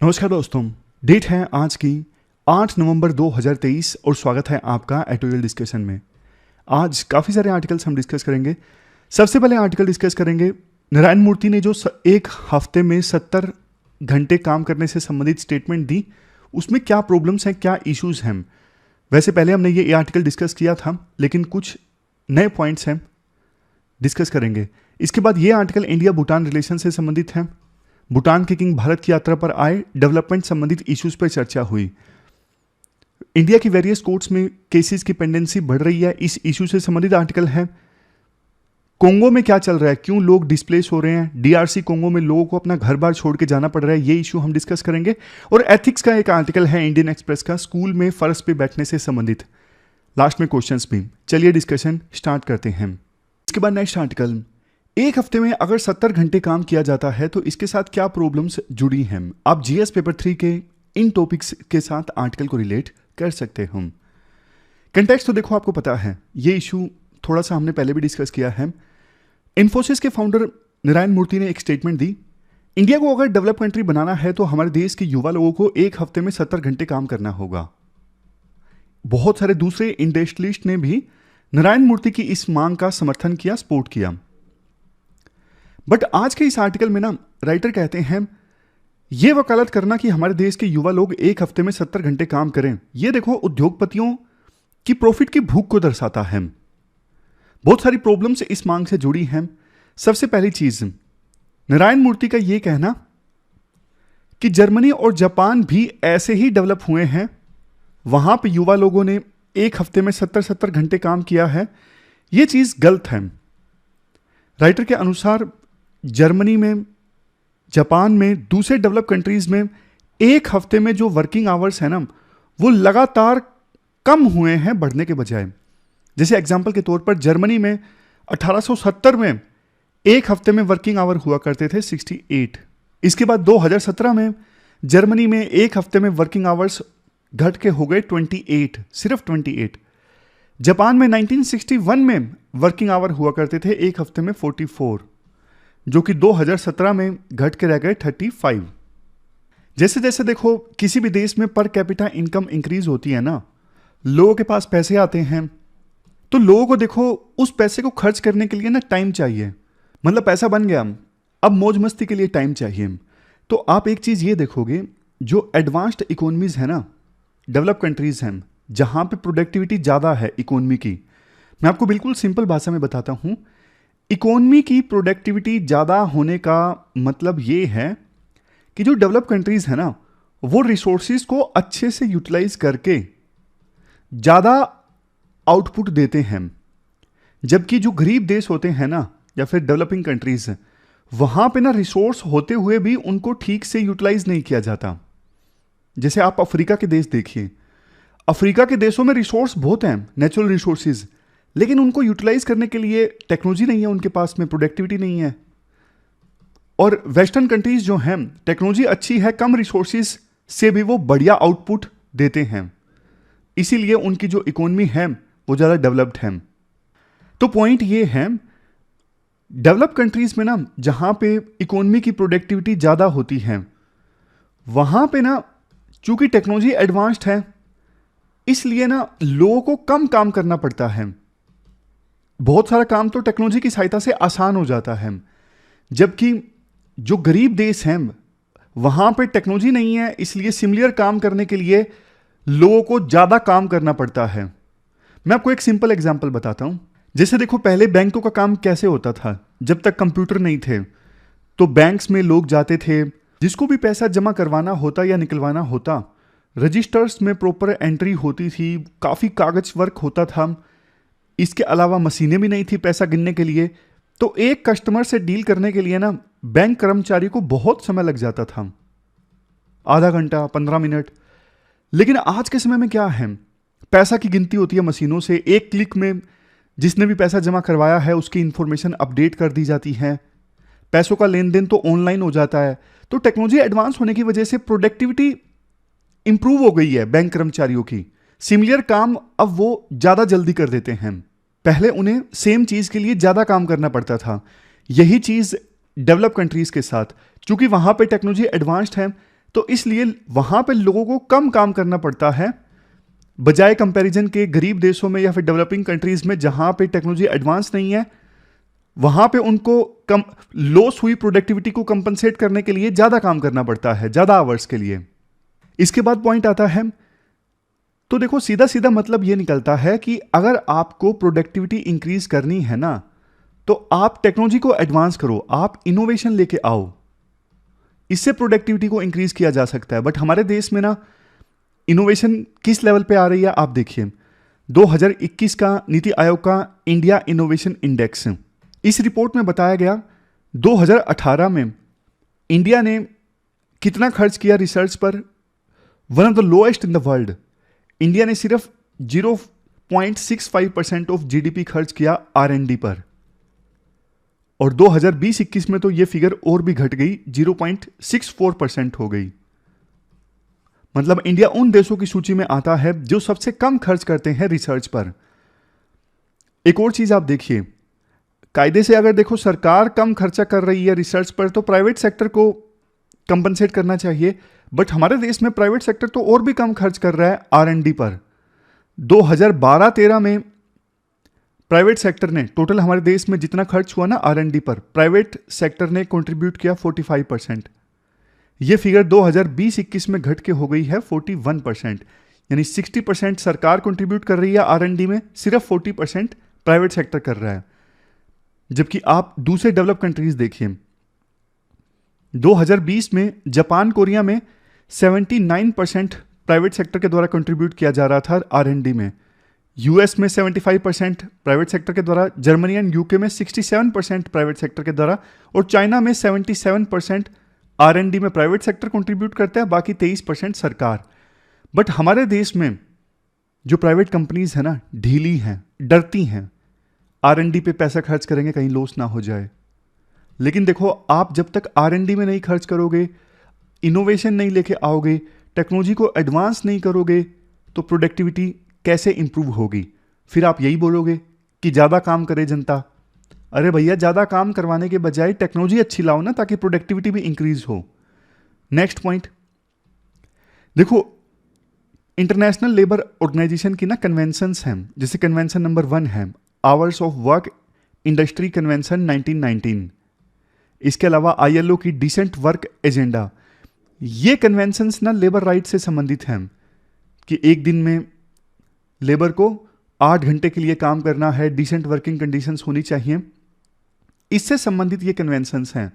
नमस्कार दोस्तों, डेट है आज की 8 नवंबर 2023 और स्वागत है आपका एटोरियल डिस्कशन में। आज काफ़ी सारे आर्टिकल्स हम डिस्कस करेंगे। सबसे पहले आर्टिकल डिस्कस करेंगे नारायण मूर्ति ने जो एक हफ्ते में 70 घंटे काम करने से संबंधित स्टेटमेंट दी, उसमें क्या प्रॉब्लम्स हैं, क्या इश्यूज़ हैं। वैसे पहले हमने ये आर्टिकल डिस्कस किया था, लेकिन कुछ नए पॉइंट्स हैं, डिस्कस करेंगे। इसके बाद ये आर्टिकल इंडिया भूटान रिलेशन से संबंधित है। भूटान के किंग भारत की यात्रा पर आए, डेवलपमेंट संबंधित इश्यूज पर चर्चा हुई। इंडिया की वेरियस कोर्ट्स में केसेस की पेंडेंसी बढ़ रही है, इस इशू से संबंधित आर्टिकल है। कोंगो में क्या चल रहा है, क्यों लोग डिस्प्लेस हो रहे हैं, डीआरसी कोंगो में लोगों को अपना घर बार छोड़ के जाना पड़ रहा है, ये इशू हम डिस्कस करेंगे। और एथिक्स का एक आर्टिकल है इंडियन एक्सप्रेस का, स्कूल में फर्श पे बैठने से संबंधित। लास्ट में क्वेश्चंस भी। चलिए डिस्कशन स्टार्ट करते हैं। इसके बाद नेक्स्ट आर्टिकल, एक हफ्ते में अगर 70 घंटे काम किया जाता है तो इसके साथ क्या प्रॉब्लम्स जुड़ी हैं। आप जीएस पेपर 3 के इन टॉपिक्स के साथ आर्टिकल को रिलेट कर सकते हैं। कंटेक्स्ट तो देखो, आपको पता है ये इशू थोड़ा सा हमने पहले भी डिस्कस किया है। इन्फोसिस के फाउंडर नारायण मूर्ति ने एक स्टेटमेंट दी, इंडिया को अगर डेवलप कंट्री बनाना है तो हमारे देश के युवा लोगों को एक हफ्ते में 70 घंटे काम करना होगा। बहुत सारे दूसरे इंडस्ट्रियलिस्ट ने भी नारायण मूर्ति की इस मांग का समर्थन किया, सपोर्ट किया। बट आज के इस आर्टिकल में ना राइटर कहते हैं यह वकालत करना कि हमारे देश के युवा लोग एक हफ्ते में 70 घंटे काम करें, यह देखो उद्योगपतियों की प्रॉफिट की भूख को दर्शाता है। बहुत सारी प्रॉब्लम्स इस मांग से जुड़ी हैं। सबसे पहली चीज, नारायण मूर्ति का यह कहना कि जर्मनी और जापान भी ऐसे ही डेवलप हुए हैं, वहां पे युवा लोगों ने एक हफ्ते में 70 घंटे काम किया है, यह चीज गलत है। राइटर के अनुसार जर्मनी में, जापान में, दूसरे डेवलप कंट्रीज में एक हफ्ते में जो वर्किंग आवर्स है ना, वो लगातार कम हुए हैं बढ़ने के बजाय। जैसे एग्जांपल के तौर पर जर्मनी में 1870 में एक हफ्ते में वर्किंग आवर हुआ करते थे 68। इसके बाद 2017 में जर्मनी में एक हफ्ते में वर्किंग आवर्स घट के हो गए 28, सिर्फ 28। जापान में 1961 में वर्किंग आवर हुआ करते थे एक हफ्ते में 44, जो कि 2017 में घट के रह गए 35। जैसे जैसे देखो किसी भी देश में पर कैपिटा इनकम इंक्रीज होती है ना, लोगों के पास पैसे आते हैं, तो लोगों को देखो उस पैसे को खर्च करने के लिए ना टाइम चाहिए। मतलब पैसा बन गया, अब मौज मस्ती के लिए टाइम चाहिए। तो आप एक चीज ये देखोगे, जो एडवांस्ड इकोनॉमीज है ना, डेवलप कंट्रीज हैं, जहां पे प्रोडक्टिविटी ज्यादा है इकोनॉमी की, मैं आपको बिल्कुल सिंपल भाषा में बताता हूं। इकोनॉमी की प्रोडक्टिविटी ज़्यादा होने का मतलब ये है कि जो डेवलप कंट्रीज है ना, वो रिसोर्सेज को अच्छे से यूटिलाइज करके ज़्यादा आउटपुट देते हैं, जबकि जो गरीब देश होते हैं ना, या फिर डेवलपिंग कंट्रीज, वहाँ पे ना रिसोर्स होते हुए भी उनको ठीक से यूटिलाइज नहीं किया जाता। जैसे आप अफ्रीका के देश देखिए, अफ्रीका के देशों में रिसोर्स बहुत हैं, नेचुरल रिसोर्सेज, लेकिन उनको यूटिलाइज करने के लिए टेक्नोलॉजी नहीं है उनके पास में, प्रोडक्टिविटी नहीं है। और वेस्टर्न कंट्रीज जो हैं, टेक्नोलॉजी अच्छी है, कम रिसोर्सेज से भी वो बढ़िया आउटपुट देते हैं, इसीलिए उनकी जो इकोनॉमी है वो ज़्यादा डेवलप्ड है। तो पॉइंट ये है, डेवलप कंट्रीज में ना जहाँ पे इकोनॉमी की प्रोडक्टिविटी ज़्यादा होती है, वहाँ पे ना चूंकि टेक्नोलॉजी एडवांस्ड है, इसलिए ना लोगों को कम काम करना पड़ता है। बहुत सारा काम तो टेक्नोलॉजी की सहायता से आसान हो जाता है, जबकि जो गरीब देश हैं वहां पे टेक्नोलॉजी नहीं है, इसलिए सिमिलर काम करने के लिए लोगों को ज्यादा काम करना पड़ता है। मैं आपको एक सिंपल एग्जांपल बताता हूं। जैसे देखो, पहले बैंकों का काम कैसे होता था, जब तक कंप्यूटर नहीं थे तो बैंक्स में लोग जाते थे, जिसको भी पैसा जमा करवाना होता या निकलवाना होता, रजिस्टर्स में प्रॉपर एंट्री होती थी, काफी कागज वर्क होता था, इसके अलावा मशीनें भी नहीं थी पैसा गिनने के लिए। तो एक कस्टमर से डील करने के लिए ना बैंक कर्मचारी को बहुत समय लग जाता था, आधा घंटा, 15 मिनट। लेकिन आज के समय में क्या है, पैसा की गिनती होती है मशीनों से, एक क्लिक में जिसने भी पैसा जमा करवाया है उसकी इंफॉर्मेशन अपडेट कर दी जाती है, पैसों का लेन देन तो ऑनलाइन हो जाता है। तो टेक्नोलॉजी एडवांस होने की वजह से प्रोडक्टिविटी इंप्रूव हो गई है बैंक कर्मचारियों की। सिमिलर काम अब वो ज्यादा जल्दी कर देते हैं, पहले उन्हें सेम चीज के लिए ज्यादा काम करना पड़ता था। यही चीज डेवलप कंट्रीज के साथ, चूंकि वहां पे टेक्नोलॉजी एडवांस्ड है, तो इसलिए वहां पे लोगों को कम काम करना पड़ता है, बजाय कंपैरिजन के गरीब देशों में या फिर डेवलपिंग कंट्रीज में जहां पे टेक्नोलॉजी एडवांस नहीं है, वहां पे उनको कम लॉस हुई प्रोडक्टिविटी को कंपनसेट करने के लिए ज्यादा काम करना पड़ता है, ज्यादा आवर्स के लिए। इसके बाद पॉइंट आता है, तो देखो सीधा सीधा मतलब यह निकलता है कि अगर आपको प्रोडक्टिविटी इंक्रीज करनी है ना, तो आप टेक्नोलॉजी को एडवांस करो, आप इनोवेशन लेके आओ, इससे प्रोडक्टिविटी को इंक्रीज किया जा सकता है। बट हमारे देश में ना इनोवेशन किस लेवल पे आ रही है, आप देखिए 2021 का नीति आयोग का इंडिया इनोवेशन इंडेक्स, इस रिपोर्ट में बताया गया 2018 में इंडिया ने कितना खर्च किया रिसर्च पर, one of the lowest in the world. India ने सिर्फ 0.65% ऑफ जीडीपी खर्च किया R&D पर, और 2020-21 में तो यह फिगर और भी घट गई, 0.64% हो गई। मतलब इंडिया उन देशों की सूची में आता है जो सबसे कम खर्च करते हैं रिसर्च पर। एक और चीज आप देखिए, कायदे से अगर देखो सरकार कम खर्चा कर रही है रिसर्च पर, तो प्राइवेट सेक्टर को कंपनसेट करना चाहिए। बट हमारे देश में प्राइवेट सेक्टर तो और भी कम खर्च कर रहा है R&D पर। 2012-13 में प्राइवेट सेक्टर ने, टोटल हमारे देश में जितना खर्च हुआ ना R&D पर, प्राइवेट सेक्टर ने कंट्रीब्यूट किया 45%। यह फिगर 2020-21 में घट के हो गई है 41%, यानी 60% सरकार कंट्रीब्यूट कर रही है R&D में, सिर्फ 40% प्राइवेट सेक्टर कर रहा है। जबकि आप दूसरे डेवलप कंट्रीज देखिए, 2020 में जापान कोरिया में 79% प्राइवेट सेक्टर के द्वारा कंट्रीब्यूट किया जा रहा था R&D में, यूएस में 75% प्राइवेट सेक्टर के द्वारा, जर्मनी एंड यूके में 67% प्राइवेट सेक्टर के द्वारा, और चाइना में 77% R&D में प्राइवेट सेक्टर कंट्रीब्यूट करता है, बाकी 23% सरकार। बट हमारे देश में जो प्राइवेट कंपनीज है ना, ढीली हैं, डरती हैं, R&D पे पैसा खर्च करेंगे कहीं लॉस ना हो जाए। लेकिन देखो, आप जब तक R&D में नहीं खर्च करोगे, इनोवेशन नहीं लेके आओगे, टेक्नोलॉजी को एडवांस नहीं करोगे, तो प्रोडक्टिविटी कैसे इंप्रूव होगी? फिर आप यही बोलोगे कि ज़्यादा काम करे जनता। अरे भैया, ज़्यादा काम करवाने के बजाय टेक्नोलॉजी अच्छी लाओ ना, ताकि प्रोडक्टिविटी भी इंक्रीज हो। नेक्स्ट पॉइंट देखो, इंटरनेशनल लेबर ऑर्गेनाइजेशन की ना कन्वेंशंस हैं, जैसे कन्वेंशन नंबर 1 है hours of work industry convention 1919। इसके अलावा ILO की डिसेंट वर्क एजेंडा। ये कन्वेंशंस ना लेबर राइट से संबंधित हैं कि एक दिन में लेबर को 8 घंटे के लिए काम करना है, डिसेंट वर्किंग कंडीशंस होनी चाहिए, इससे संबंधित ये कन्वेंशंस हैं।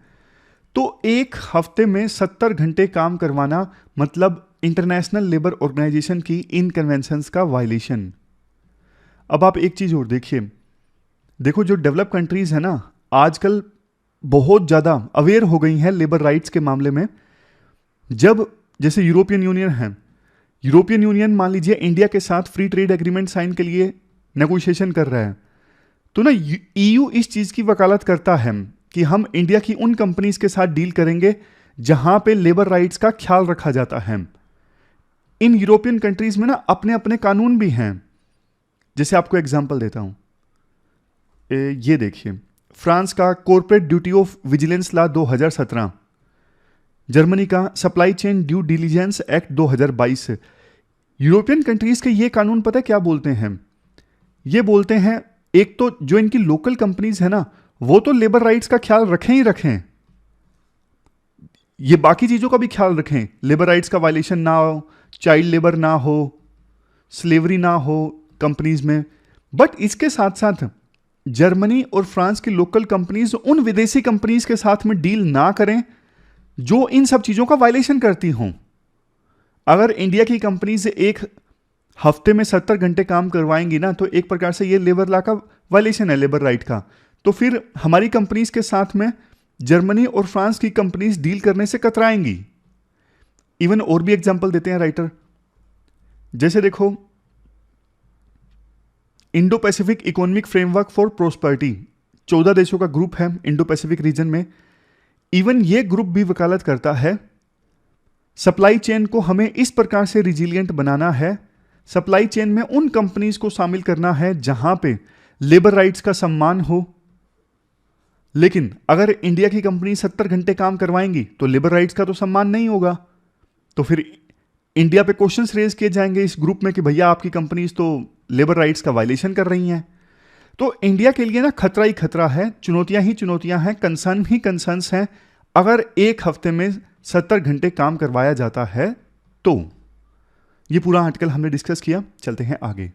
तो एक हफ्ते में 70 घंटे काम करवाना मतलब इंटरनेशनल लेबर ऑर्गेनाइजेशन की इन कन्वेंशंस का वायलेशन। अब आप एक चीज और देखिए, देखो जो डेवलप कंट्रीज है ना, आजकल बहुत ज्यादा अवेयर हो गई हैं लेबर राइट्स के मामले में। जब जैसे यूरोपियन यूनियन है, यूरोपियन यूनियन मान लीजिए इंडिया के साथ फ्री ट्रेड एग्रीमेंट साइन के लिए नेगोशिएशन कर रहा है, तो ना EU इस चीज की वकालत करता है कि हम इंडिया की उन कंपनीज के साथ डील करेंगे जहां पे लेबर राइट्स का ख्याल रखा जाता है। इन यूरोपियन कंट्रीज में ना अपने अपने कानून भी हैं। जैसे आपको एग्जांपल देता हूं, ये देखिए, फ्रांस का corporate duty of vigilance law 2017, Germany का supply chain due diligence act 2022। European countries के ये कानून पता है क्या बोलते हैं? ये बोलते हैं, एक तो जो इनकी लोकल कंपनीज है ना, वो तो लेबर राइट्स का ख्याल रखें ही रखें, ये बाकी चीजों का भी ख्याल रखें, लेबर राइट्स का वायलेशन ना हो, चाइल्ड लेबर ना हो, स्लेवरी ना हो कंपनीज में। बट इसके साथ साथ जर्मनी और फ्रांस की लोकल कंपनीज उन विदेशी कंपनीज के साथ में डील ना करें जो इन सब चीजों का वायलेशन करती हों। अगर इंडिया की कंपनी से एक हफ्ते में 70 घंटे काम करवाएंगी ना, तो एक प्रकार से ये लेबर लॉ का वायलेशन है, लेबर राइट का। तो फिर हमारी कंपनीज के साथ में जर्मनी और फ्रांस की कंपनीज डील करने से कतराएंगी। इवन और भी एग्जांपल देते हैं राइटर, जैसे देखो Indo Pacific economic framework for prosperity, 14 देशों का ग्रुप है इंडो पैसिफिक रीजन में। इवन ये ग्रुप भी वकालत करता है सप्लाई चेन को हमें इस प्रकार से रिजिलियंट बनाना है, सप्लाई चेन में उन कंपनीज को शामिल करना है जहां पे लेबर राइट्स का सम्मान हो। लेकिन अगर इंडिया की कंपनी 70 घंटे काम करवाएंगी तो लेबर राइट्स का तो सम्मान नहीं होगा। तो फिर इंडिया पे क्वेश्चंस रेज किए जाएंगे इस ग्रुप में कि भैया आपकी कंपनीज तो लेबर राइट्स का वायलेशन कर रही हैं। तो इंडिया के लिए ना खतरा ही खतरा है, चुनौतियां ही चुनौतियां हैं, कंसर्न ही कंसर्न्स हैं। अगर एक हफ्ते में 70 घंटे काम करवाया जाता है तो ये पूरा आर्टिकल हमने डिस्कस किया। चलते हैं आगे।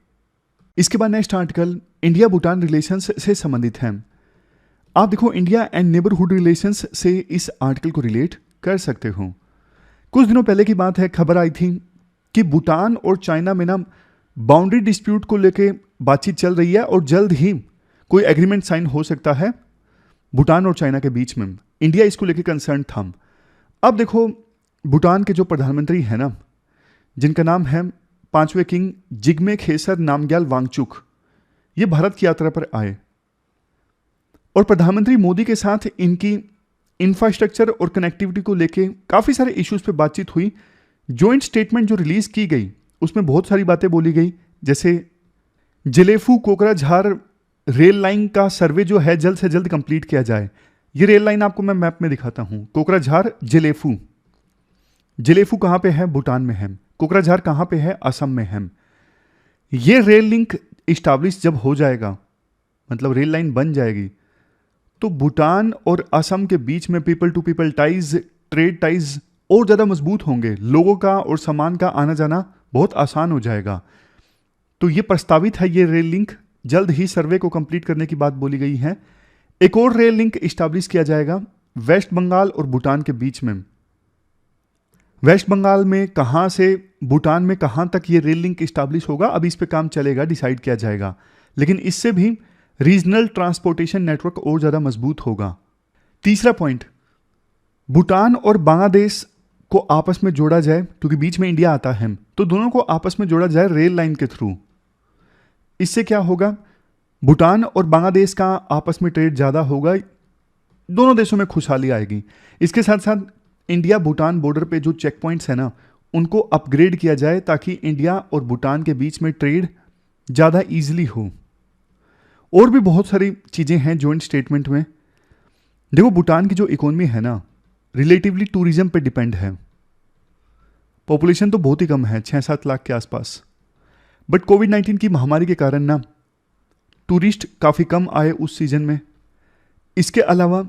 इसके बाद next article India Bhutan relations से संबंधित है। आप देखो इंडिया एंड नेबरहुड रिलेशंस से इस आर्टिकल को रिलेट कर सकते हो। कुछ दिनों पहले की बात है, खबर आई थी कि भूटान और चाइना में ना बाउंड्री डिस्प्यूट को लेके बातचीत चल रही है और जल्द ही कोई एग्रीमेंट साइन हो सकता है भूटान और चाइना के बीच में। इंडिया इसको लेके कंसर्न था। अब देखो भूटान के जो प्रधानमंत्री हैं ना, जिनका नाम है 5वें किंग जिग्मे खेसर नामग्याल वांगचुक, ये भारत की यात्रा पर आए और प्रधानमंत्री मोदी के साथ इनकी इंफ्रास्ट्रक्चर और कनेक्टिविटी को लेके काफ़ी सारे इश्यूज पे बातचीत हुई। जॉइंट स्टेटमेंट जो रिलीज की गई उसमें बहुत सारी बातें बोली गई, जैसे जलेफू कोकराझार रेल लाइन का सर्वे जो है जल्द से जल्द कंप्लीट किया जाए। ये रेल लाइन आपको मैं मैप में दिखाता हूँ। कोकराझार जलेफू, जलेफू कहाँ पे है? भूटान में है। कोकराझार कहाँ पे है? असम में है। ये रेल लिंक इस्टाब्लिश जब हो जाएगा, मतलब रेल लाइन बन जाएगी, तो भूटान और असम के बीच में people to people ties, trade ties और ज़्यादा मजबूत होंगे। लोगों का और सामान का आना जाना बहुत आसान हो जाएगा। तो ये प्रस्तावित है, ये रेल लिंक जल्द ही सर्वे को कंप्लीट करने की बात बोली गई है। एक और रेल लिंक इस्टाब्लिश किया जाएगा वेस्ट बंगाल और भूटान के बीच में। वेस्ट बंगाल में कहाँ से भूटान में कहाँ तक ये रेल लिंक इस्टाब्लिश होगा, अभी इस पे काम चलेगा, डिसाइड किया जाएगा। लेकिन इससे भी रीजनल ट्रांसपोर्टेशन नेटवर्क और ज़्यादा मजबूत होगा। तीसरा पॉइंट, भूटान और बांग्लादेश को आपस में जोड़ा जाए, क्योंकि बीच में इंडिया आता है, तो दोनों को आपस में जोड़ा जाए रेल लाइन के थ्रू। इससे क्या होगा? भूटान और बांग्लादेश का आपस में ट्रेड ज़्यादा होगा, दोनों देशों में खुशहाली आएगी। इसके साथ साथ इंडिया भूटान बॉर्डर पे जो चेक पॉइंट्स है ना, उनको अपग्रेड किया जाए ताकि इंडिया और भूटान के बीच में ट्रेड ज़्यादा ईजिली हो। और भी बहुत सारी चीज़ें हैं जॉइंट स्टेटमेंट में। देखो भूटान की जो इकोनॉमी है ना, रिलेटिवली टूरिज्म पे डिपेंड है। पॉपुलेशन तो बहुत ही कम है, 6-7 लाख के आसपास, बट कोविड-19 की महामारी के कारण ना टूरिस्ट काफ़ी कम आए उस सीजन में। इसके अलावा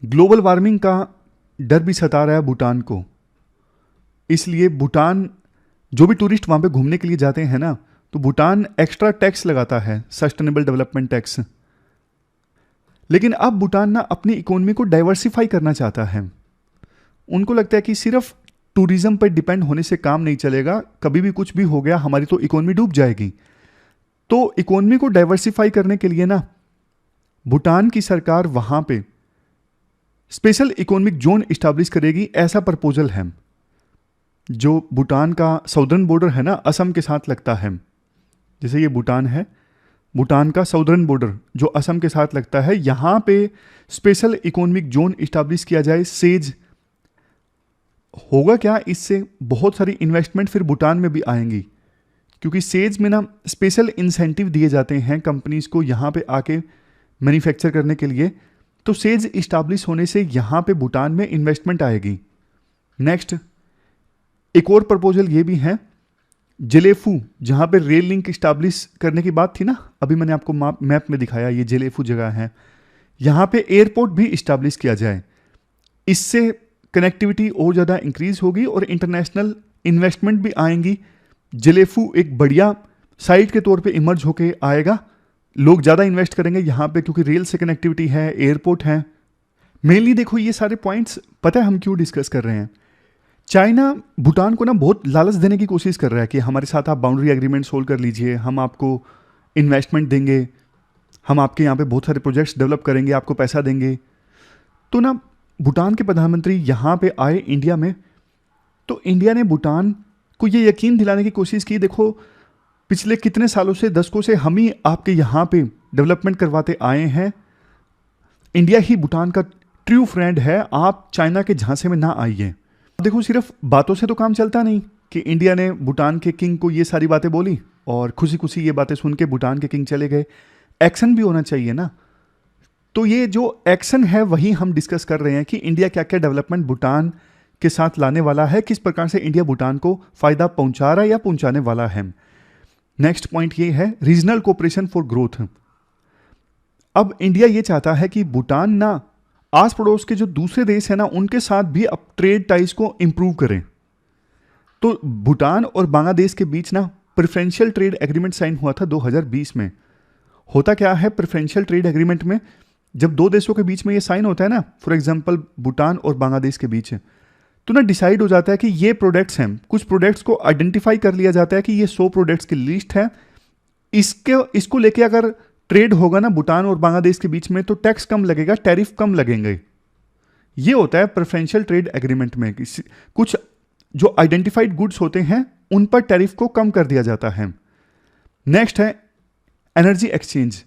ग्लोबल वार्मिंग का डर भी सता रहा है भूटान को, इसलिए भूटान जो भी टूरिस्ट वहाँ पे घूमने के लिए जाते हैं ना, तो भूटान एक्स्ट्रा टैक्स लगाता है, सस्टेनेबल डेवलपमेंट टैक्स। लेकिन अब भूटान ना अपनी इकोनॉमी को डाइवर्सिफाई करना चाहता है। उनको लगता है कि सिर्फ टूरिज्म पर डिपेंड होने से काम नहीं चलेगा, कभी भी कुछ भी हो गया हमारी तो इकोनॉमी डूब जाएगी। तो इकोनॉमी को डाइवर्सिफाई करने के लिए ना भूटान की सरकार वहाँ पे स्पेशल इकोनॉमिक जोन इस्टेब्लिश करेगी, ऐसा प्रपोजल है। जो भूटान का साउदर्न बॉर्डर है ना, असम के साथ लगता है, जैसे ये भूटान है, भूटान का साउदर्न बॉर्डर जो असम के साथ लगता है, यहाँ पे स्पेशल इकोनॉमिक जोन इस्टेब्लिश किया जाए। सेज होगा क्या? इससे बहुत सारी इन्वेस्टमेंट फिर भूटान में भी आएंगी, क्योंकि सेज में ना स्पेशल इंसेंटिव दिए जाते हैं कंपनीज को यहाँ पे आके मैन्युफैक्चर करने के लिए। तो सेज इस्टेब्लिश होने से यहाँ पे भूटान में इन्वेस्टमेंट आएगी। नेक्स्ट एक और प्रपोजल ये भी है, जलेफू जहाँ पे रेल लिंक इस्टेब्लिश करने की बात थी ना, अभी मैंने आपको मैप में दिखाया, ये जलेफू जगह है, यहाँ पे एयरपोर्ट भी इस्टेब्लिश किया जाए। इससे कनेक्टिविटी और ज़्यादा इंक्रीज होगी और इंटरनेशनल इन्वेस्टमेंट भी आएंगी। जलेफू एक बढ़िया साइट के तौर पे इमर्ज होके आएगा, लोग ज़्यादा इन्वेस्ट करेंगे यहाँ पे, क्योंकि रेल से कनेक्टिविटी है, एयरपोर्ट है। मेनली देखो ये सारे पॉइंट्स पता है हम क्यों डिस्कस कर रहे हैं। चाइना भूटान को ना बहुत लालच देने की कोशिश कर रहा है कि हमारे साथ आप बाउंड्री एग्रीमेंट सोल्व कर लीजिए, हम आपको इन्वेस्टमेंट देंगे, हम आपके यहाँ पे बहुत सारे प्रोजेक्ट्स डेवलप करेंगे, आपको पैसा देंगे। तो ना भूटान के प्रधानमंत्री यहाँ पे आए इंडिया में, तो इंडिया ने भूटान को ये यकीन दिलाने की कोशिश की, देखो पिछले कितने सालों से, दशकों से हम ही आपके यहाँ पे डेवलपमेंट करवाते आए हैं। इंडिया ही भूटान का ट्रू फ्रेंड है, आप चाइना के झांसे में ना आइए। देखो सिर्फ बातों से तो काम चलता नहीं कि इंडिया ने भूटान के किंग को ये सारी बातें बोली और खुशी खुशी ये बातें सुन के भूटान के किंग चले गए। एक्शन भी होना चाहिए ना। तो ये जो एक्शन है वही हम डिस्कस कर रहे हैं कि इंडिया क्या क्या डेवलपमेंट भूटान के साथ लाने वाला है, किस प्रकार से इंडिया भूटान को फायदा पहुंचा रहा है या पहुंचाने वाला है। नेक्स्ट पॉइंट ये है रीजनल कोऑपरेशन फॉर ग्रोथ। अब इंडिया ये चाहता है कि भूटान ना आस पड़ोस के जो दूसरे देश है ना उनके साथ भी अब ट्रेड टाइज को इंप्रूव करें। तो भूटान और बांग्लादेश के बीच ना प्रेफरेंशियल ट्रेड एग्रीमेंट साइन हुआ था 2020 में। होता क्या है प्रेफरेंशियल ट्रेड एग्रीमेंट में, जब दो देशों के बीच में ये साइन होता है ना, फॉर एग्जांपल भूटान और बांग्लादेश के बीच, तो ना डिसाइड हो जाता है कि ये प्रोडक्ट्स हैं, कुछ प्रोडक्ट्स को आइडेंटिफाई कर लिया जाता है कि ये 100 प्रोडक्ट्स की लिस्ट है, इसको लेके अगर ट्रेड होगा ना भूटान और बांग्लादेश के बीच में तो टैक्स कम लगेगा, टैरिफ कम लगेंगे। ये होता है प्रेफरेंशियल ट्रेड एग्रीमेंट में, कुछ जो आइडेंटिफाइड गुड्स होते हैं उन पर टैरिफ को कम कर दिया जाता है। नेक्स्ट है एनर्जी एक्सचेंज।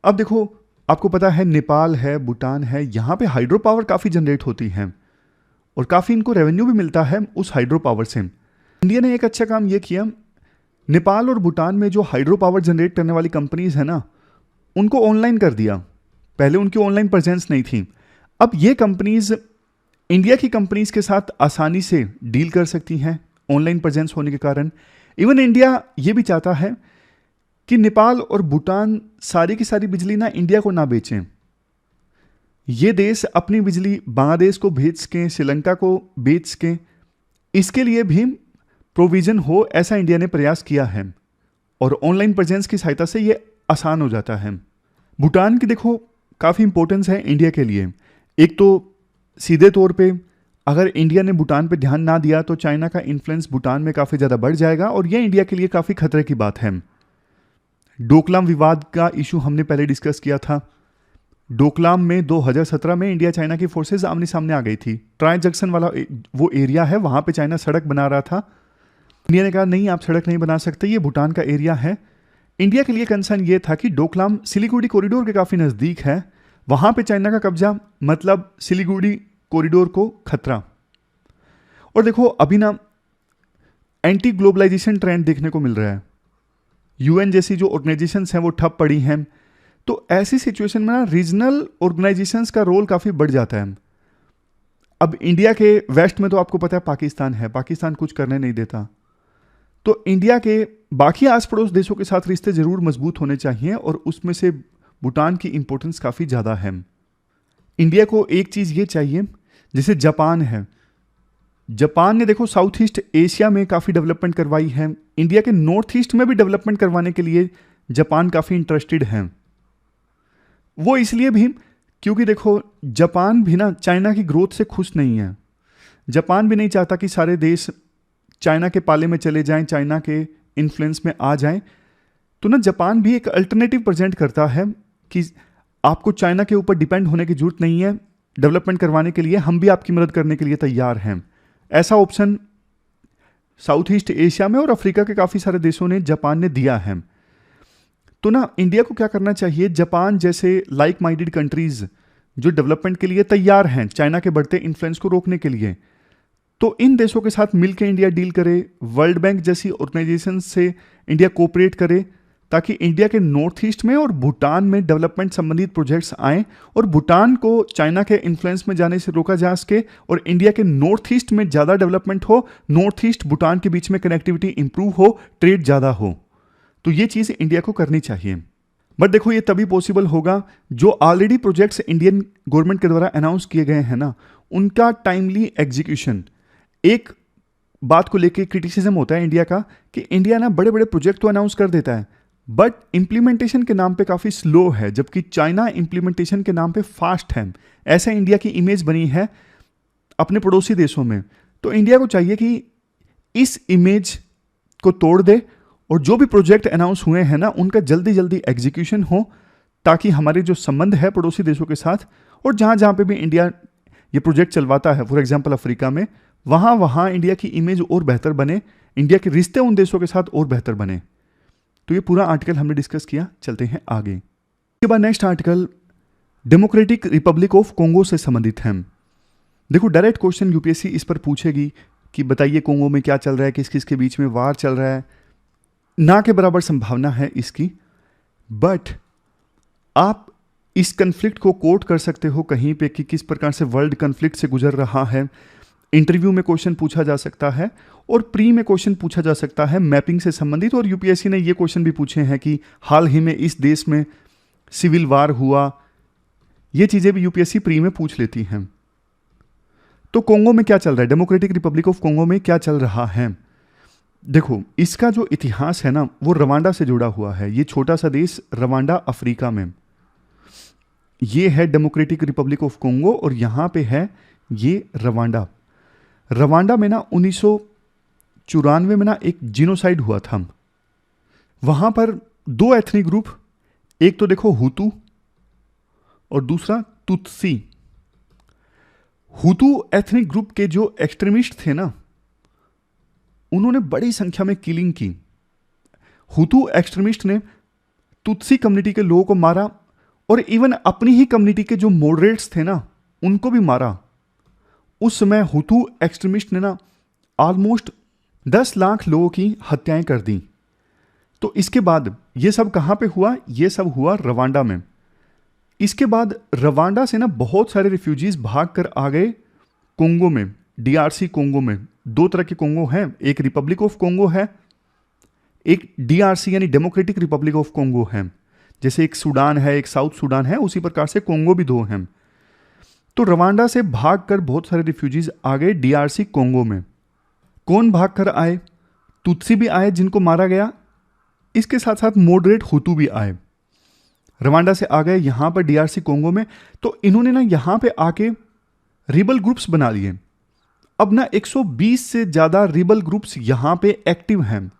अब देखो आपको पता है नेपाल है, भूटान है, यहां पे हाइड्रो पावर काफी जनरेट होती है और काफी इनको रेवेन्यू भी मिलता है उस हाइड्रो पावर से। इंडिया ने एक अच्छा काम यह किया, नेपाल और भूटान में जो हाइड्रो पावर जनरेट करने वाली कंपनीज है ना उनको ऑनलाइन कर दिया। पहले उनकी ऑनलाइन प्रेजेंस नहीं थी, अब ये कंपनीज इंडिया की कंपनीज के साथ आसानी से डील कर सकती हैं ऑनलाइन प्रेजेंस होने के कारण। इवन इंडिया ये भी चाहता है कि नेपाल और भूटान सारी की सारी बिजली ना इंडिया को ना बेचें, ये देश अपनी बिजली बांग्लादेश को भेज के, श्रीलंका को बेच के, इसके लिए भी प्रोविजन हो, ऐसा इंडिया ने प्रयास किया है और ऑनलाइन प्रेजेंस की सहायता से ये आसान हो जाता है। भूटान की देखो काफ़ी इंपॉर्टेंस है इंडिया के लिए। एक तो सीधे तौर पे अगर इंडिया ने भूटान पे ध्यान ना दिया तो चाइना का इन्फ्लुएंस भूटान में काफ़ी ज़्यादा बढ़ जाएगा और ये इंडिया के लिए काफ़ी खतरे की बात है। डोकलाम विवाद का इशू हमने पहले डिस्कस किया था। डोकलाम में 2017 में इंडिया चाइना की फोर्सेज आमने सामने आ गई थी। ट्राई जंक्शन वाला वो एरिया है, वहाँ पे चाइना सड़क बना रहा था। इंडिया ने कहा नहीं, आप सड़क नहीं बना सकते, ये भूटान का एरिया है। इंडिया के लिए कंसर्न ये था कि डोकलाम सिलीगुड़ी कॉरिडोर के काफ़ी नज़दीक है, वहाँ पे चाइना का कब्जा मतलब सिलीगुड़ी कॉरिडोर को खतरा। और देखो अभी ना एंटी ग्लोबलाइजेशन ट्रेंड देखने को मिल रहा है, यूएन जैसी जो ऑर्गेनाइजेशंस हैं वो ठप पड़ी हैं, तो ऐसी सिचुएशन में ना रीजनल ऑर्गेनाइजेशंस का रोल काफ़ी बढ़ जाता है। अब इंडिया के वेस्ट में तो आपको पता है पाकिस्तान है, पाकिस्तान कुछ करने नहीं देता, तो इंडिया के बाकी आस पड़ोस देशों के साथ रिश्ते ज़रूर मजबूत होने चाहिए और उसमें से भूटान की इंपॉर्टेंस काफ़ी ज़्यादा है। इंडिया को एक चीज़ ये चाहिए, जैसे जापान है, जापान ने देखो साउथ ईस्ट एशिया में काफ़ी डेवलपमेंट करवाई है, इंडिया के नॉर्थ ईस्ट में भी डेवलपमेंट करवाने के लिए जापान काफ़ी इंटरेस्टेड है। वो इसलिए भी क्योंकि देखो जापान भी ना चाइना की ग्रोथ से खुश नहीं है। जापान भी नहीं चाहता कि सारे देश चाइना के पाले में चले जाएं, चाइना के इन्फ्लुएंस में आ जाएं। तो ना जापान भी एक अल्टरनेटिव प्रेजेंट करता है कि आपको चाइना के ऊपर डिपेंड होने की जरूरत नहीं है, डेवलपमेंट करवाने के लिए हम भी आपकी मदद करने के लिए तैयार हैं। ऐसा ऑप्शन साउथ ईस्ट एशिया में और अफ्रीका के काफ़ी सारे देशों ने जापान ने दिया है। तो ना इंडिया को क्या करना चाहिए, जापान जैसे लाइक माइंडेड कंट्रीज जो डेवलपमेंट के लिए तैयार हैं चाइना के बढ़ते इन्फ्लुएंस को रोकने के लिए, तो इन देशों के साथ मिलकर इंडिया डील करे, वर्ल्ड बैंक जैसी ऑर्गेनाइजेशन से इंडिया कोऑपरेट करे ताकि इंडिया के नॉर्थ ईस्ट में और भूटान में डेवलपमेंट संबंधित प्रोजेक्ट्स आएँ और भूटान को चाइना के इन्फ्लुएंस में जाने से रोका जा सके और इंडिया के नॉर्थ ईस्ट में ज़्यादा डेवलपमेंट हो, नॉर्थ ईस्ट भूटान के बीच में कनेक्टिविटी इंप्रूव हो, ट्रेड ज़्यादा हो। तो ये चीज़ इंडिया को करनी चाहिए। बट देखो ये तभी पॉसिबल होगा जो ऑलरेडी प्रोजेक्ट्स इंडियन गवर्नमेंट के द्वारा अनाउंस किए गए हैं ना, उनका टाइमली एग्जीक्यूशन। एक बात को लेके क्रिटिसिज्म होता है इंडिया का कि इंडिया ना बड़े बड़े प्रोजेक्ट तो अनाउंस कर देता है बट इम्प्लीमेंटेशन के नाम पे काफ़ी स्लो है, जबकि चाइना इम्प्लीमेंटेशन के नाम पे फास्ट है। ऐसा इंडिया की इमेज बनी है अपने पड़ोसी देशों में। तो इंडिया को चाहिए कि इस इमेज को तोड़ दे और जो भी प्रोजेक्ट अनाउंस हुए हैं ना उनका जल्दी जल्दी एग्जीक्यूशन हो ताकि हमारे जो संबंध है पड़ोसी देशों के साथ और जहाँ जहाँ पे भी इंडिया ये प्रोजेक्ट चलवाता है, फॉर एग्जांपल अफ्रीका में, वहाँ इंडिया की इमेज और बेहतर बने, इंडिया के रिश्ते उन देशों के साथ और बेहतर बने। तो ये पूरा आर्टिकल हमने डिस्कस किया, चलते हैं आगे। इसके बाद next article democratic Republic of Congo से संबंधित है। देखो डायरेक्ट क्वेश्चन यूपीएससी इस पर पूछेगी कि बताइए कोंगो में क्या चल रहा है, किस किस के बीच में वार चल रहा है। ना के बराबर संभावना है इसकी, बट आप इस कन्फ्लिक्ट को कोट कर सकते हो कहीं पे कि किस प्रकार से वर्ल्ड कन्फ्लिक्ट से गुजर रहा है। इंटरव्यू में क्वेश्चन पूछा जा सकता है और प्री में क्वेश्चन पूछा जा सकता है मैपिंग से संबंधित। और यूपीएससी ने ये क्वेश्चन भी पूछे हैं कि हाल ही में इस देश में सिविल वार हुआ, ये चीज़ें भी यूपीएससी प्री में पूछ लेती हैं। तो कोंगो में क्या चल रहा है, डेमोक्रेटिक रिपब्लिक ऑफ कोंगो में क्या चल रहा है? देखो, इसका जो इतिहास है ना वो रवांडा से जुड़ा हुआ है। ये छोटा सा देश रवांडा अफ्रीका में, ये है डेमोक्रेटिक रिपब्लिक ऑफ कोंगो और यहाँ पे है ये रवांडा। रवांडा में ना 1994 में ना एक जीनोसाइड हुआ था। वहाँ पर दो एथनिक ग्रुप, एक तो देखो हुतू और दूसरा तुत्सी। हुतू एथनिक ग्रुप के जो एक्सट्रीमिस्ट थे ना, उन्होंने बड़ी संख्या में किलिंग की। हुतू एक्सट्रीमिस्ट ने तुत्सी कम्युनिटी के लोगों को मारा और इवन अपनी ही कम्युनिटी के जो मॉडरेट्स थे ना उनको भी मारा। उस समय हुतू एक्सट्रीमिस्ट ने ना ऑलमोस्ट 10 लाख लोगों की हत्याएं कर दी। तो इसके बाद ये सब कहाँ पे हुआ? ये सब हुआ रवांडा में। इसके बाद रवांडा से ना बहुत सारे रिफ्यूजीज भाग कर आ गए कोंगो में, डीआरसी कोंगो में। दो तरह के कोंगो हैं, एक रिपब्लिक ऑफ कोंगो है, एक डीआरसी यानी डेमोक्रेटिक रिपब्लिक ऑफ कोंगो है। जैसे एक सूडान है, एक साउथ सूडान है, उसी प्रकार से कोंगो भी दो हैं। तो रवांडा से भागकर बहुत सारे रिफ्यूजीज आ गए डीआरसी कोंगो में। कौन भागकर आए? तुत्सी भी आए जिनको मारा गया, इसके साथ साथ मॉडरेट हुतू भी आए। रवांडा से आ गए यहां पर डीआरसी कोंगो में। तो इन्होंने ना यहां पे आके रिबल ग्रुप्स बना लिए। अब ना 120 से ज्यादा रिबल ग्रुप्स यहां पे एक्टिव हैं,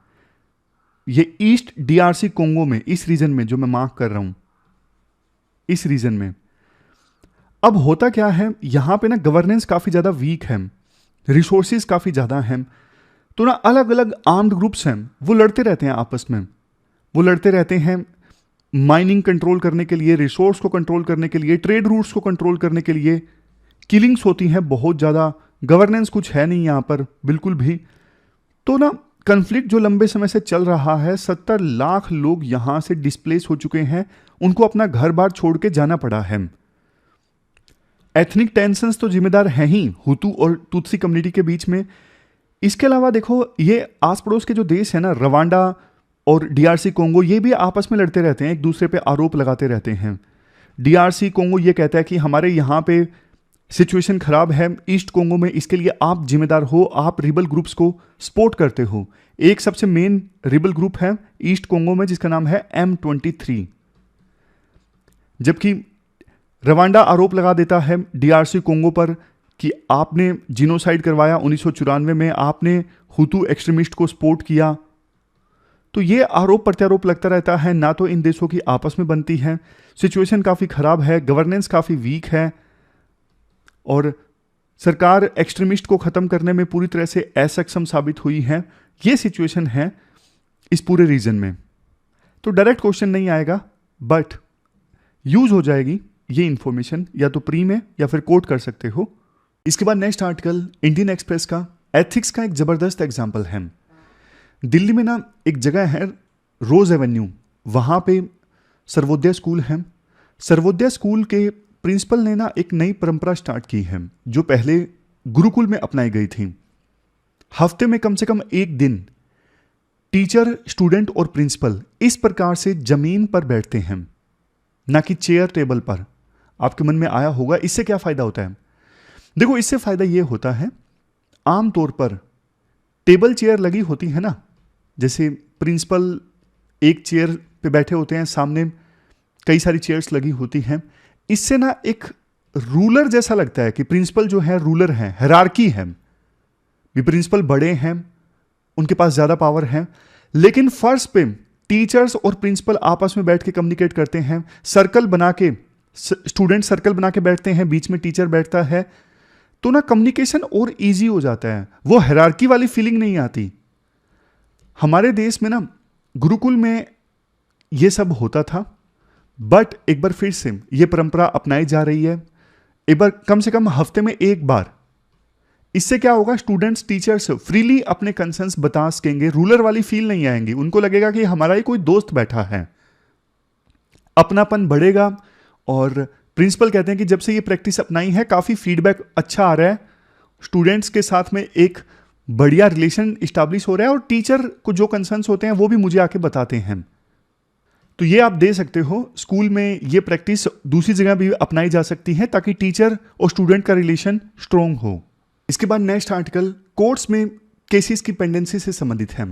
ये ईस्ट डीआरसी कोंगो में, इस रीजन में जो मैं मार्क कर रहा हूं, इस रीजन में। अब होता क्या है, यहां पे ना गवर्नेंस काफी ज्यादा वीक है, रिसोर्सेज काफी ज्यादा हैं। तो ना अलग अलग आर्म्ड ग्रुप्स हैं, वो लड़ते रहते हैं आपस में। वो लड़ते रहते हैं माइनिंग कंट्रोल करने के लिए, रिसोर्स को कंट्रोल करने के लिए, ट्रेड रूट्स को कंट्रोल करने के लिए। किलिंग्स होती हैं बहुत ज़्यादा, गवर्नेंस कुछ है नहीं यहाँ पर बिल्कुल भी। तो ना कन्फ्लिक्ट जो लंबे समय से चल रहा है, 70 लाख लोग यहाँ से डिस्प्लेस हो चुके हैं, उनको अपना घर बार छोड़ के जाना पड़ा है। एथनिक टेंशंस तो जिम्मेदार हैं ही हुतू और तुत्सी कम्युनिटी के बीच में। इसके अलावा देखो, ये आस पड़ोस के जो देश है ना, रवांडा और डीआरसी कोंगो, ये भी आपस में लड़ते रहते हैं, एक दूसरे पे आरोप लगाते रहते हैं। डीआरसी कोंगो ये कहता है कि हमारे यहाँ पे सिचुएशन खराब है ईस्ट कोंगो में, इसके लिए आप जिम्मेदार हो, आप रिबल ग्रुप्स को सपोर्ट करते हो। एक सबसे मेन रिबल ग्रुप है ईस्ट कोंगो में जिसका नाम है M23। जबकि रवांडा आरोप लगा देता है डीआरसी कोंगो पर कि आपने जीनोसाइड करवाया 1994 में, आपने हुतू एक्सट्रीमिस्ट को सपोर्ट किया। तो ये आरोप प्रत्यारोप लगता रहता है, ना तो इन देशों की आपस में बनती है। सिचुएशन काफ़ी ख़राब है, गवर्नेंस काफ़ी वीक है और सरकार एक्सट्रीमिस्ट को ख़त्म करने में पूरी तरह से असक्षम साबित हुई है। ये सिचुएशन है इस पूरे रीजन में। तो डायरेक्ट क्वेश्चन नहीं आएगा, बट यूज हो जाएगी ये इंफॉर्मेशन, या तो प्री में या फिर कोट कर सकते हो। इसके बाद नेक्स्ट आर्टिकल इंडियन एक्सप्रेस का, एथिक्स का एक ज़बरदस्त एग्जाम्पल है। दिल्ली में ना एक जगह है रोज एवेन्यू, वहाँ पे सर्वोदय स्कूल है। सर्वोदय स्कूल के प्रिंसिपल ने ना एक नई परंपरा स्टार्ट की है जो पहले गुरुकुल में अपनाई गई थी। हफ्ते में कम से कम एक दिन टीचर, स्टूडेंट और प्रिंसिपल इस प्रकार से जमीन पर बैठते हैं, ना कि चेयर टेबल पर। आपके मन में आया होगा इससे क्या फायदा होता है? देखो, इससे फायदा ये होता है, आमतौर पर टेबल चेयर लगी होती है ना, जैसे प्रिंसिपल एक चेयर पे बैठे होते हैं, सामने कई सारी चेयर्स लगी होती हैं। इससे ना एक रूलर जैसा लगता है कि प्रिंसिपल जो है रूलर है, हायरार्की है, भी प्रिंसिपल बड़े हैं, उनके पास ज्यादा पावर है। लेकिन फर्श पे टीचर्स और प्रिंसिपल आपस में बैठ के कम्युनिकेट करते हैं, सर्कल बना के, स्टूडेंट सर्कल बना के बैठते हैं, बीच में टीचर बैठता है, तो ना कम्युनिकेशन और इजी हो जाता है, वो हायरार्की वाली फीलिंग नहीं आती। हमारे देश में ना गुरुकुल में ये सब होता था, बट एक बार फिर से ये परंपरा अपनाई जा रही है, एक बार कम से कम हफ्ते में एक बार। इससे क्या होगा, स्टूडेंट्स टीचर्स फ्रीली अपने कंसर्न्स बता सकेंगे, रूलर वाली फील नहीं आएंगी, उनको लगेगा कि हमारा ही कोई दोस्त बैठा है, अपनापन बढ़ेगा और प्रिंसिपल कहते हैं कि जब से ये प्रैक्टिस अपनाई है काफ़ी फीडबैक अच्छा आ रहा है, स्टूडेंट्स के साथ में एक बढ़िया रिलेशन इस्टेब्लिश हो रहा है और टीचर को जो कंसर्न्स होते हैं वो भी मुझे आके बताते हैं। तो ये आप दे सकते हो, स्कूल में ये प्रैक्टिस दूसरी जगह भी अपनाई जा सकती है ताकि टीचर और स्टूडेंट का रिलेशन स्ट्रॉन्ग हो। इसके बाद नेक्स्ट आर्टिकल कोर्ट्स में केसेस की पेंडेंसी से संबंधित है।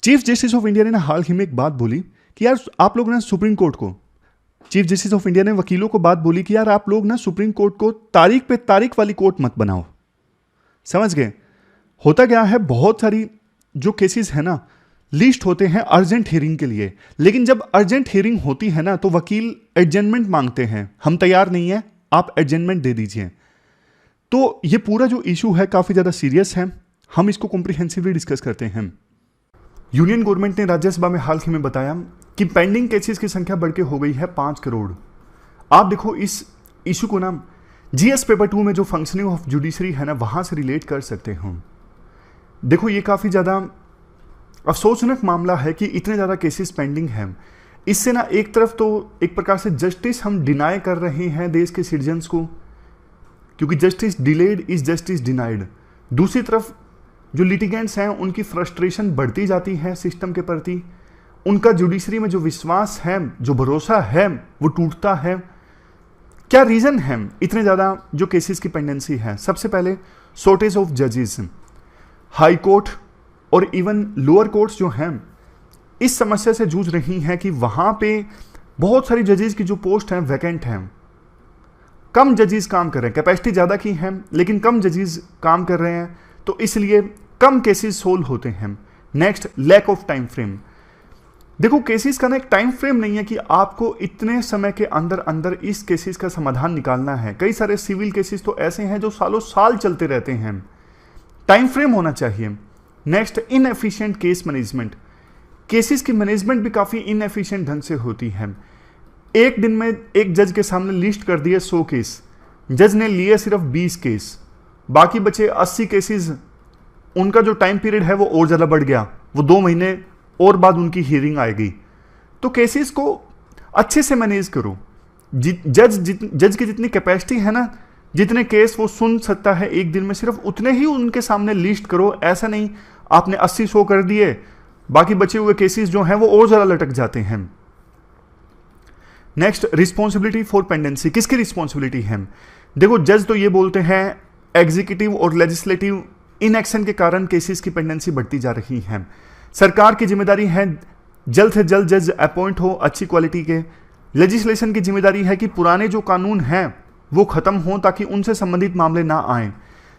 चीफ जस्टिस ऑफ इंडिया ने हाल ही में एक बात बोली कि यार आप लोग ना सुप्रीम कोर्ट को, चीफ जस्टिस ऑफ इंडिया ने वकीलों को बात बोली कि यार आप लोग ना सुप्रीम कोर्ट को तारीख पे तारीख वाली कोर्ट मत बनाओ। समझ गए? होता क्या है, बहुत सारी जो केसेस है ना लिस्ट होते हैं अर्जेंट हियरिंग के लिए, लेकिन जब अर्जेंट हियरिंग होती है ना तो वकील एडजमेंट मांगते हैं, हम तैयार नहीं है, आप एडजमेंट दे दीजिए। तो ये पूरा जो इशू है काफी ज्यादा सीरियस है, हम इसको कॉम्प्रिहेंसिवली डिस्कस करते हैं। यूनियन गवर्नमेंट ने राज्यसभा में हाल ही में बताया कि पेंडिंग केसेस की संख्या बढ़ के हो गई है 5 करोड़। आप देखो इस इशू को ना जीएस पेपर 2 में जो फंक्शनिंग ऑफ जुडिशरी है ना वहां से रिलेट कर सकते हो। देखो ये काफी ज्यादा अफसोसजनक मामला है कि इतने ज्यादा केसेस पेंडिंग हैं। इससे ना एक तरफ तो एक प्रकार से जस्टिस हम डिनाई कर रहे हैं देश के सिटीजन्स को, क्योंकि justice delayed is justice denied. दूसरी तरफ जो लिटिगेंट्स हैं उनकी फ्रस्ट्रेशन बढ़ती जाती है सिस्टम के प्रति, उनका जुडिशरी में जो विश्वास है, जो भरोसा है वो टूटता है। क्या रीजन है इतने ज्यादा जो केसेस की पेंडेंसी है? सबसे पहले शॉर्टेज ऑफ जजेस। हाई कोर्ट और इवन लोअर कोर्ट्स जो हैं इस समस्या से जूझ रही हैं कि वहां पे बहुत सारी जजेस की जो पोस्ट हैं वैकेंट हैं, कम जजेस काम कर रहे हैं, कैपेसिटी ज़्यादा की है लेकिन कम जजेस काम कर रहे हैं, तो इसलिए कम केसेस सोल्व होते हैं। Next, lack of time frame. देखो केसेस का ना एक टाइम फ्रेम नहीं है कि आपको इतने समय के अंदर अंदर इस केसेस का समाधान निकालना है। कई सारे सिविल केसेस तो ऐसे हैं जो सालों साल चलते रहते हैं, टाइम फ्रेम होना चाहिए। Next, inefficient case management. Cases की मैनेजमेंट भी काफ़ी इनएफिशिएंट ढंग से होती है। एक दिन में एक जज के सामने लिस्ट कर दिए 100 केस, जज ने लिए सिर्फ 20 केस, बाकी बचे 80 केसेस। उनका जो टाइम पीरियड है वो और ज़्यादा बढ़ गया, वो 2 महीने और बाद उनकी हियरिंग आएगी। तो केसेस को अच्छे से मैनेज करो। जज की जितनी कैपेसिटी है ना, जितने केस वो सुन सकता है एक दिन में, सिर्फ उतने ही उनके सामने लिस्ट करो। ऐसा नहीं आपने 80-100 कर दिए, बाकी बचे हुए केसेस जो हैं वो और ज़्यादा लटक जाते हैं। Next, responsibility for pendency. किसकी रिस्पॉन्सिबिलिटी है? देखो जज तो ये बोलते हैं एग्जीक्यूटिव और लेजिस्लेटिव इनएक्शन के कारण केसेस की पेंडेंसी बढ़ती जा रही है। सरकार की जिम्मेदारी है जल्द से जल्द जज अपॉइंट हो अच्छी क्वालिटी के। लेजिस्लेशन की जिम्मेदारी है कि पुराने जो कानून हैं वो खत्म हों ताकि उनसे संबंधित मामले ना आए।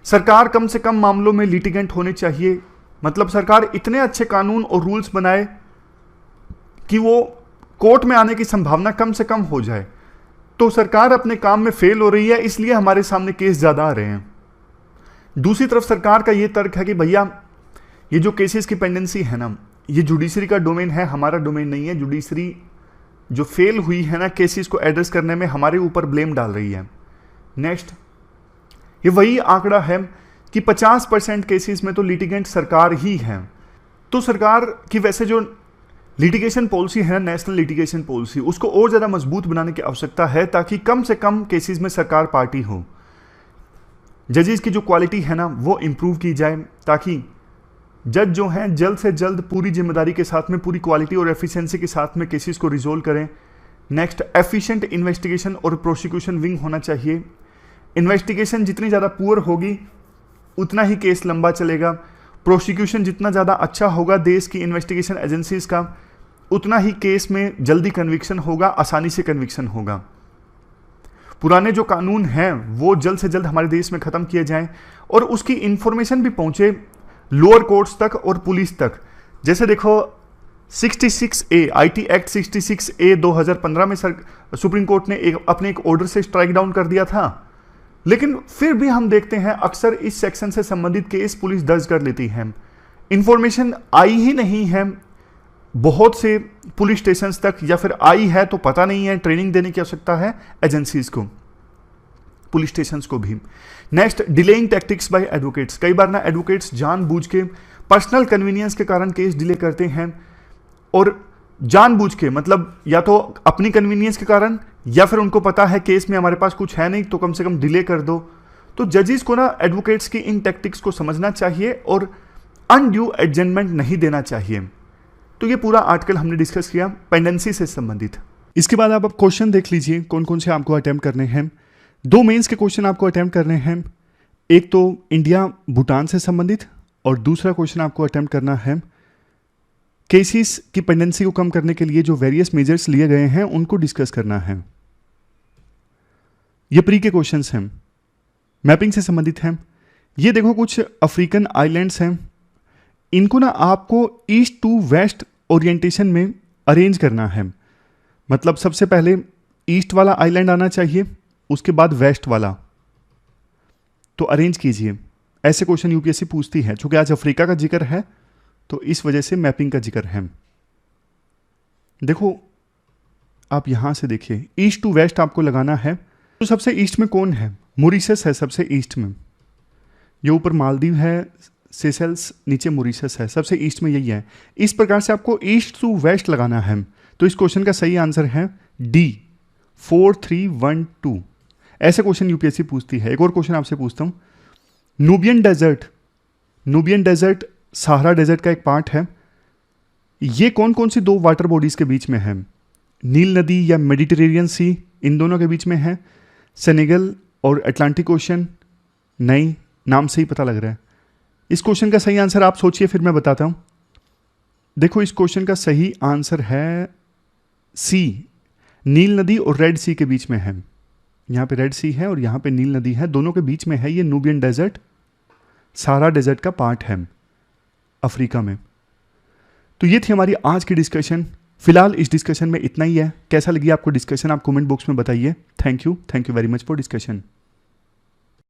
सरकार कम से कम मामलों में लिटिगेंट होने चाहिए, मतलब सरकार इतने अच्छे कानून और रूल्स बनाए कि वो कोर्ट में आने की संभावना कम से कम हो जाए। तो सरकार अपने काम में फेल हो रही है, इसलिए हमारे सामने केस ज़्यादा आ रहे हैं। दूसरी तरफ सरकार का ये तर्क है कि भैया ये जो केसेस की पेंडेंसी है ना, ये जुडिशरी का डोमेन है, हमारा डोमेन नहीं है। जुडिशरी जो फेल हुई है ना केसेस को एड्रेस करने में, हमारे ऊपर ब्लेम डाल रही है। नेक्स्ट, ये वही आंकड़ा है कि 50% केसेस में तो लिटिगेंट सरकार ही है। तो सरकार की वैसे जो लिटिगेशन पॉलिसी है ना, नेशनल लिटिगेशन पॉलिसी, उसको और ज़्यादा मजबूत बनाने की आवश्यकता है ताकि कम से कम केसेस में सरकार पार्टी हो। जजेस की जो क्वालिटी है ना वो इम्प्रूव की जाए ताकि जज जो हैं जल्द से जल्द पूरी जिम्मेदारी के साथ में, पूरी क्वालिटी और एफिशिएंसी के साथ में केसेस को रिजोल्व करें। नेक्स्ट, एफिशिएंट इन्वेस्टिगेशन और प्रोसिक्यूशन विंग होना चाहिए। इन्वेस्टिगेशन जितनी ज़्यादा पुअर होगी उतना ही केस लंबा चलेगा। प्रोसिक्यूशन जितना ज़्यादा अच्छा होगा देश की इन्वेस्टिगेशन एजेंसीज का, उतना ही केस में जल्दी कन्विक्शन होगा, आसानी से कन्विक्शन होगा। पुराने जो कानून हैं वो जल्द से जल्द हमारे देश में ख़त्म किए जाएं और उसकी इंफॉर्मेशन भी पहुंचे लोअर कोर्ट्स तक और पुलिस तक। जैसे देखो 66A IT एक्ट 66A 2015 में सुप्रीम कोर्ट ने अपने एक ऑर्डर से स्ट्राइक डाउन कर दिया था, लेकिन फिर भी हम देखते हैं अक्सर इस सेक्शन से संबंधित केस पुलिस दर्ज कर लेती है। इंफॉर्मेशन आई ही नहीं है बहुत से पुलिस स्टेशंस तक, या फिर आई है तो पता नहीं है। ट्रेनिंग देने की आवश्यकता है एजेंसीज को, पुलिस स्टेशंस को भी। Next, delaying tactics by advocates. कई बार ना एडवोकेट्स जानबूझ के पर्सनल कन्वीनियंस के कारण केस डिले करते हैं, और जानबूझ के मतलब या तो अपनी कन्वीनियंस के कारण या फिर उनको पता है केस में हमारे पास कुछ है नहीं तो कम से कम डिले कर दो। तो जजेस को ना एडवोकेट्स की इन टैक्टिक्स को समझना चाहिए और अनड्यू एडजमेंट नहीं देना चाहिए। तो ये पूरा आर्टिकल हमने डिस्कस किया पेंडेंसी से संबंधित। इसके बाद आप क्वेश्चन देख लीजिए कौन कौन से आपको अटेम्प्ट करने हैं। 2 मेंस के क्वेश्चन आपको अटेम्प्ट करने हैं, एक तो इंडिया भूटान से संबंधित और दूसरा क्वेश्चन आपको अटेम्प्ट करना है केसेस की पेंडेंसी को कम करने के लिए जो वेरियस मेजर्स लिए गए हैं उनको डिस्कस करना है। ये प्री के क्वेश्चंस हैं, मैपिंग से संबंधित हैं। ये देखो कुछ अफ्रीकन आइलैंड्स हैं, इनको ना आपको ईस्ट टू वेस्ट ओरिएंटेशन में अरेंज करना है। मतलब सबसे पहले ईस्ट वाला आइलैंड आना चाहिए, उसके बाद वेस्ट वाला, तो अरेंज कीजिए। ऐसे क्वेश्चन यूपीएससी पूछती है। चूंकि आज अफ्रीका का जिक्र है तो इस वजह से मैपिंग का जिक्र है। देखो आप यहां से देखिए, ईस्ट टू वेस्ट आपको लगाना है। तो सबसे ईस्ट में कौन है? मॉरिशस है सबसे ईस्ट में। ये ऊपर मालदीव है, सेशेल्स, नीचे मॉरिशस है, सबसे ईस्ट में यही है। इस प्रकार से आपको ईस्ट टू वेस्ट लगाना है। तो इस क्वेश्चन का सही आंसर है डी 4312। ऐसे क्वेश्चन यूपीएससी पूछती है। एक और क्वेश्चन आपसे पूछता हूं, नूबियन डेजर्ट सहारा डेजर्ट का एक पार्ट है। ये कौन कौन सी 2 वाटर बॉडीज के बीच में है? नील नदी या मेडिटेरेनियन सी, इन दोनों के बीच में है। सेनेगल और अटलांटिक ओशन, नहीं, नाम से ही पता लग रहा है। इस क्वेश्चन का सही आंसर आप सोचिए, फिर मैं बताता हूं। देखो इस क्वेश्चन का सही आंसर है सी, नील नदी और रेड सी के बीच में है। यहां पे रेड सी है और यहां पे नील नदी है, दोनों के बीच में है ये नूबियन डेजर्ट। सहारा डेजर्ट का पार्ट है अफ्रीका में। तो ये थी हमारी आज की डिस्कशन। फिलहाल इस डिस्कशन में इतना ही है। कैसा लगी आपको डिस्कशन, आप कमेंट बॉक्स में बताइए। Thank you very much for discussion.